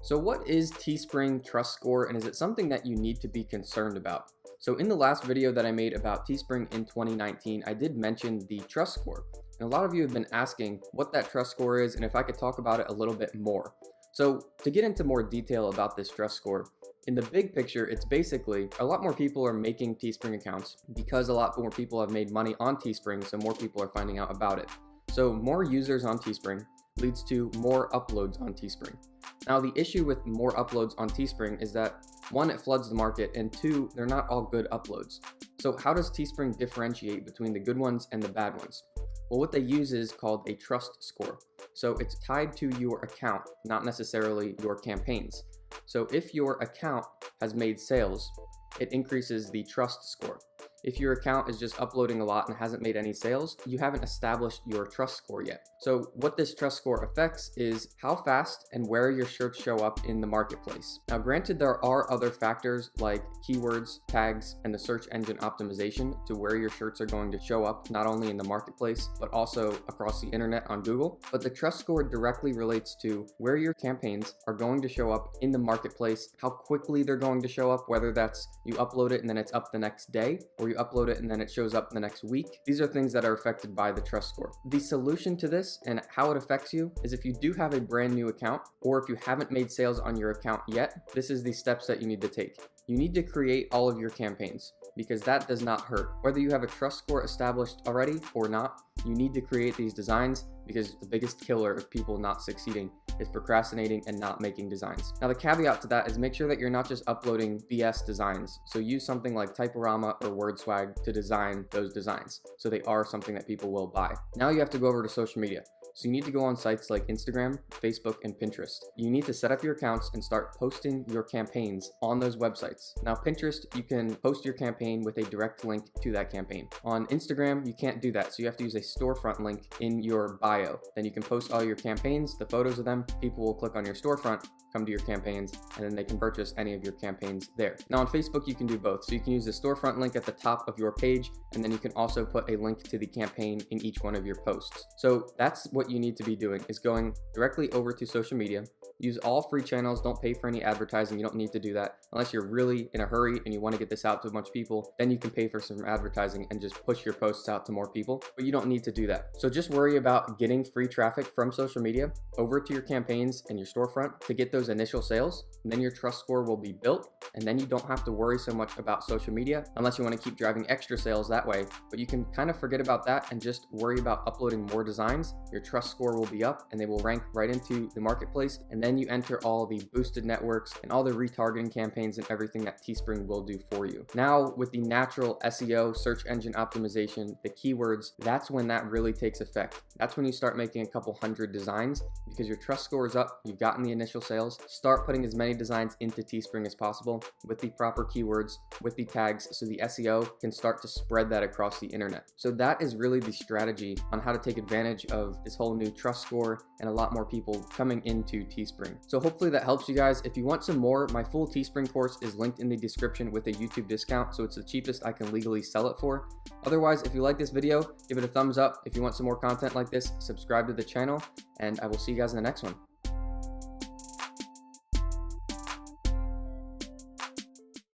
So what is Teespring Trust Score, and is it something that you need to be concerned about? So in the last video that I made about Teespring in 2019, I did mention the trust score. And a lot of you have been asking what that trust score is and if I could talk about it a little bit more. So to get into more detail about this trust score, in the big picture, it's basically a lot more people are making Teespring accounts because a lot more people have made money on Teespring, so more people are finding out about it. So more users on Teespring leads to more uploads on Teespring. Now, the issue with more uploads on Teespring is that, one, it floods the market, and two, they're not all good uploads. So how does Teespring differentiate between the good ones and the bad ones? Well, what they use is called a trust score. So it's tied to your account, not necessarily your campaigns. So if your account has made sales, it increases the trust score. If your account is just uploading a lot and hasn't made any sales, you haven't established your trust score yet. So what this trust score affects is how fast and where your shirts show up in the marketplace. Now, granted, there are other factors like keywords, tags, and the search engine optimization to where your shirts are going to show up, not only in the marketplace, but also across the internet on Google. But the trust score directly relates to where your campaigns are going to show up in the marketplace, how quickly they're going to show up, whether that's you upload it and then it's up the next day, or you upload it and then it shows up the next week. These are things that are affected by the trust score. The solution to this and how it affects you is if you do have a brand new account, or if you haven't made sales on your account yet, this is the steps that you need to take. You need to create all of your campaigns because that does not hurt. Whether you have a trust score established already or not, you need to create these designs because the biggest killer of people not succeeding is procrastinating and not making designs. Now, the caveat to that is make sure that you're not just uploading BS designs. So use something like typorama or wordswag to design those designs, so they are something that people will buy. Now you have to go over to social media. So you need to go on sites like Instagram, Facebook, and Pinterest. You need to set up your accounts and start posting your campaigns on those websites. Now, Pinterest, you can post your campaign with a direct link to that campaign. On Instagram, you can't do that, so you have to use a storefront link in your bio. Then you can post all your campaigns, the photos of them. People will click on your storefront, come to your campaigns, and then they can purchase any of your campaigns there. Now, on Facebook, you can do both. So you can use the storefront link at the top of your page, and then you can also put a link to the campaign in each one of your posts. So that's what you need to be doing, is going directly over to social media. Use all free channels. Don't pay for any advertising. You don't need to do that unless you're really in a hurry and you want to get this out to a bunch of people. Then you can pay for some advertising and just push your posts out to more people, but you don't need to do that. So just worry about getting free traffic from social media over to your campaigns and your storefront to get those initial sales. And then your trust score will be built, and then you don't have to worry so much about social media unless you want to keep driving extra sales that way. But you can kind of forget about that and just worry about uploading more designs. Your trust score will be up and they will rank right into the marketplace. And then you enter all the boosted networks and all the retargeting campaigns and everything that Teespring will do for you. Now, with the natural SEO, search engine optimization, the keywords, that's when that really takes effect. That's when you start making a couple hundred designs because your trust score is up, you've gotten the initial sales. Start putting as many designs into Teespring as possible with the proper keywords, with the tags, so the SEO can start to spread that across the internet. So that is really the strategy on how to take advantage of this whole new trust score and a lot more people coming into Teespring. So hopefully that helps you guys. If you want some more, my full Teespring course is linked in the description with a YouTube discount, so it's the cheapest I can legally sell it for. Otherwise, if you like this video, give it a thumbs up. If you want some more content like this, subscribe to the channel, and I will see you guys in the next one.